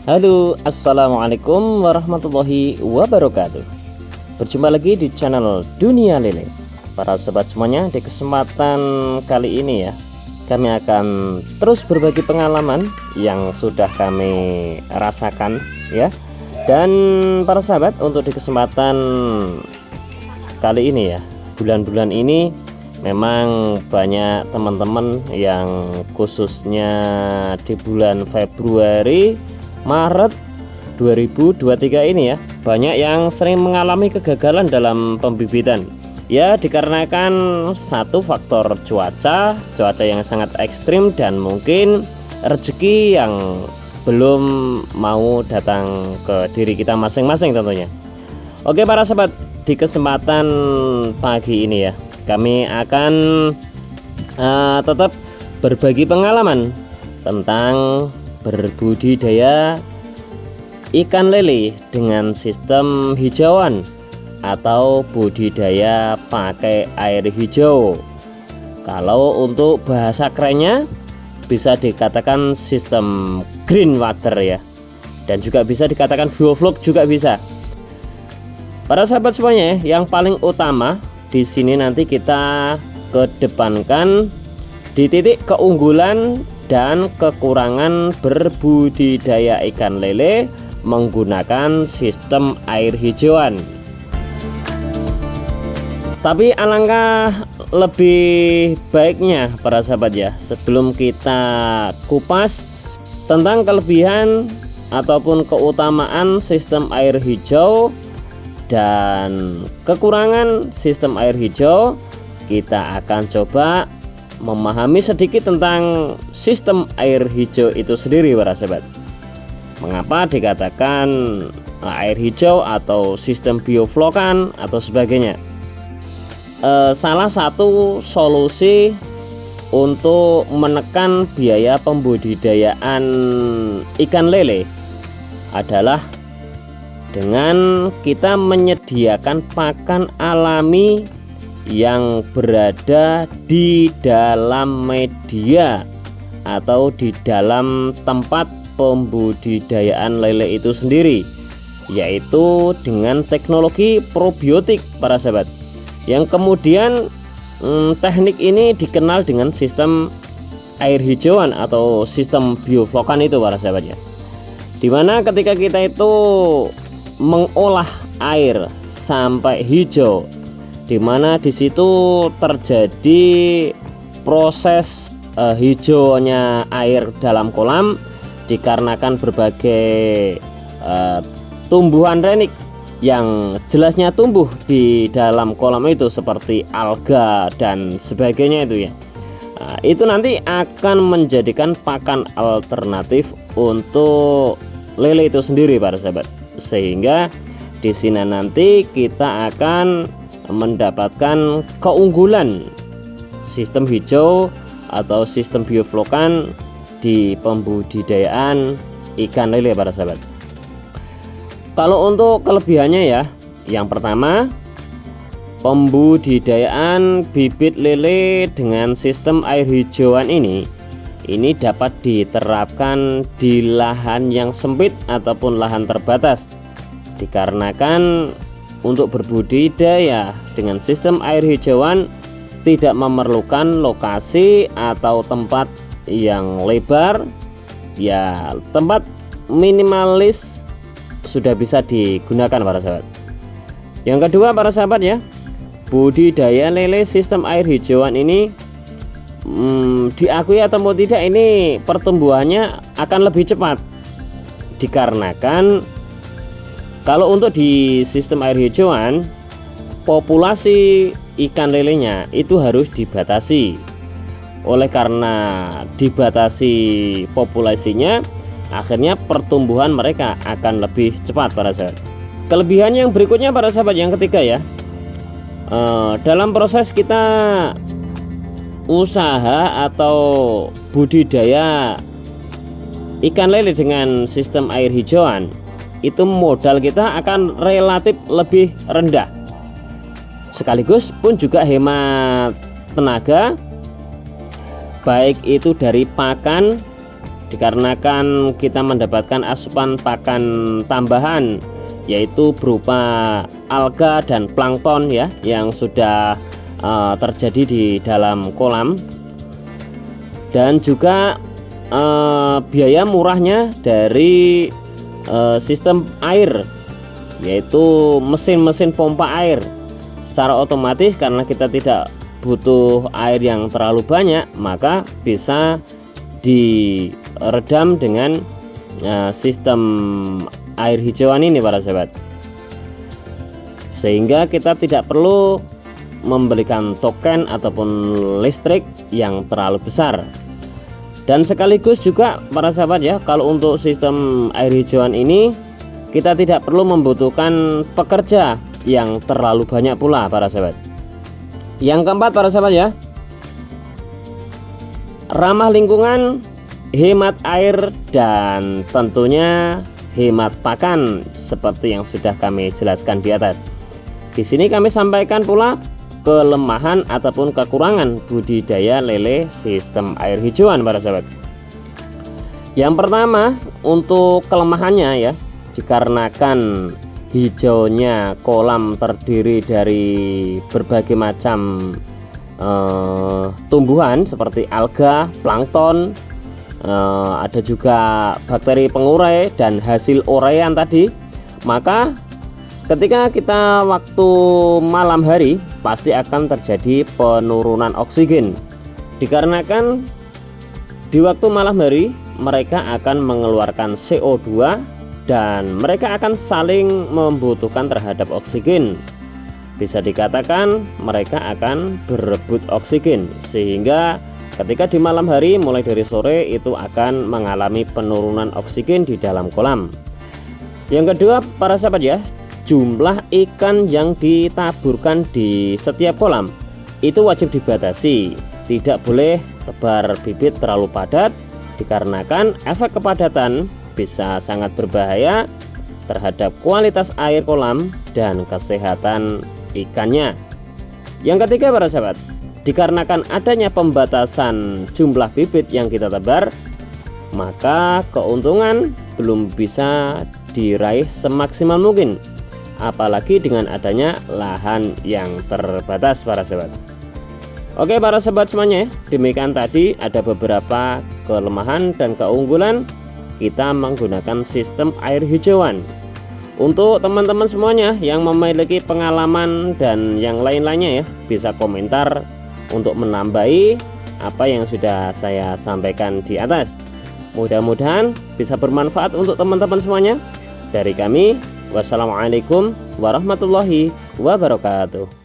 Halo, assalamualaikum warahmatullahi wabarakatuh. Berjumpa lagi di channel Dunia Lele. Para sobat semuanya, di kesempatan kali ini ya, kami akan terus berbagi pengalaman yang sudah kami rasakan ya. Dan para sahabat, untuk di kesempatan kali ini ya, bulan-bulan ini memang banyak teman-teman yang khususnya di bulan Februari Maret 2023 ini ya, banyak yang sering mengalami kegagalan dalam pembibitan ya, dikarenakan satu faktor cuaca yang sangat ekstrim dan mungkin rezeki yang belum mau datang ke diri kita masing-masing tentunya. Oke para sahabat, di kesempatan pagi ini ya, kami akan tetap berbagi pengalaman tentang berbudidaya ikan lele dengan sistem hijauan atau budidaya pakai air hijau. Kalau untuk bahasa kerennya bisa dikatakan sistem green water ya, dan juga bisa dikatakan bioflok juga bisa. Para sahabat semuanya, yang paling utama di sini nanti kita kedepankan di titik keunggulan dan kekurangan berbudidaya ikan lele menggunakan sistem air hijauan. Tapi alangkah lebih baiknya para sahabat ya, sebelum kita kupas tentang kelebihan ataupun keutamaan sistem air hijau dan kekurangan sistem air hijau, kita akan coba memahami sedikit tentang sistem air hijau itu sendiri para sahabat. Mengapa dikatakan air hijau atau sistem bioflokan atau sebagainya? Salah satu solusi untuk menekan biaya pembudidayaan ikan lele adalah dengan kita menyediakan pakan alami yang berada di dalam media atau di dalam tempat pembudidayaan lele itu sendiri, yaitu dengan teknologi probiotik para sahabat, yang kemudian teknik ini dikenal dengan sistem air hijauan atau sistem bioflokan itu para sahabat ya, dimana ketika kita itu mengolah air sampai hijau, dimana disitu terjadi proses hijaunya air dalam kolam dikarenakan berbagai tumbuhan renik yang jelasnya tumbuh di dalam kolam itu seperti alga dan sebagainya itu ya. Itu nanti akan menjadikan pakan alternatif untuk lele itu sendiri para sahabat, sehingga di sini nanti kita akan mendapatkan keunggulan sistem hijau atau sistem bioflokan di pembudidayaan ikan lele para sahabat. Kalau untuk kelebihannya ya, yang pertama, pembudidayaan bibit lele dengan sistem air hijauan ini dapat diterapkan di lahan yang sempit ataupun lahan terbatas, dikarenakan untuk berbudidaya dengan sistem air hijauan tidak memerlukan lokasi atau tempat yang lebar ya, tempat minimalis sudah bisa digunakan para sahabat. Yang kedua para sahabat ya, budidaya lele sistem air hijauan ini diakui atau tidak, ini pertumbuhannya akan lebih cepat, dikarenakan kalau untuk di sistem air hijauan populasi ikan lelenya itu harus dibatasi. Oleh karena dibatasi populasinya, akhirnya pertumbuhan mereka akan lebih cepat para sahabat. Kelebihan yang berikutnya para sahabat, yang ketiga ya, dalam proses kita usaha atau budidaya ikan lele dengan sistem air hijauan, itu modal kita akan relatif lebih rendah, sekaligus pun juga hemat tenaga, baik itu dari pakan dikarenakan kita mendapatkan asupan pakan tambahan, yaitu berupa alga dan plankton ya, yang sudah terjadi di dalam kolam. Dan juga biaya murahnya dari sistem air, yaitu mesin-mesin pompa air. Secara otomatis karena kita tidak butuh air yang terlalu banyak, maka bisa diredam dengan sistem air hijauan ini para sahabat, sehingga kita tidak perlu membelikan token ataupun listrik yang terlalu besar. Dan sekaligus juga para sahabat ya, kalau untuk sistem air hijauan ini kita tidak perlu membutuhkan pekerja yang terlalu banyak pula para sahabat. Yang keempat para sahabat ya, ramah lingkungan, hemat air, dan tentunya hemat pakan seperti yang sudah kami jelaskan di atas. Di sini kami sampaikan pula kelemahan ataupun kekurangan budidaya lele sistem air hijauan para sahabat. Yang pertama, untuk kelemahannya ya, dikarenakan hijaunya kolam terdiri dari berbagai macam tumbuhan seperti alga, plankton, ada juga bakteri pengurai dan hasil uraian tadi. Maka ketika kita waktu malam hari pasti akan terjadi penurunan oksigen, dikarenakan di waktu malam hari mereka akan mengeluarkan CO2 dan mereka akan saling membutuhkan terhadap oksigen. Bisa dikatakan mereka akan berebut oksigen, sehingga ketika di malam hari mulai dari sore itu akan mengalami penurunan oksigen di dalam kolam. Yang kedua para sahabat ya, jumlah ikan yang ditaburkan di setiap kolam itu wajib dibatasi. Tidak boleh tebar bibit terlalu padat, dikarenakan efek kepadatan bisa sangat berbahaya terhadap kualitas air kolam dan kesehatan ikannya. Yang ketiga para sahabat, dikarenakan adanya pembatasan jumlah bibit yang kita tebar, maka keuntungan belum bisa diraih semaksimal mungkin, apalagi dengan adanya lahan yang terbatas para sahabat. Oke para sahabat semuanya, demikian tadi ada beberapa kelemahan dan keunggulan kita menggunakan sistem air hijauan. Untuk teman-teman semuanya yang memiliki pengalaman dan yang lain-lainnya ya, bisa komentar untuk menambahi apa yang sudah saya sampaikan di atas. Mudah-mudahan bisa bermanfaat untuk teman-teman semuanya. Dari kami, wassalamualaikum warahmatullahi wabarakatuh.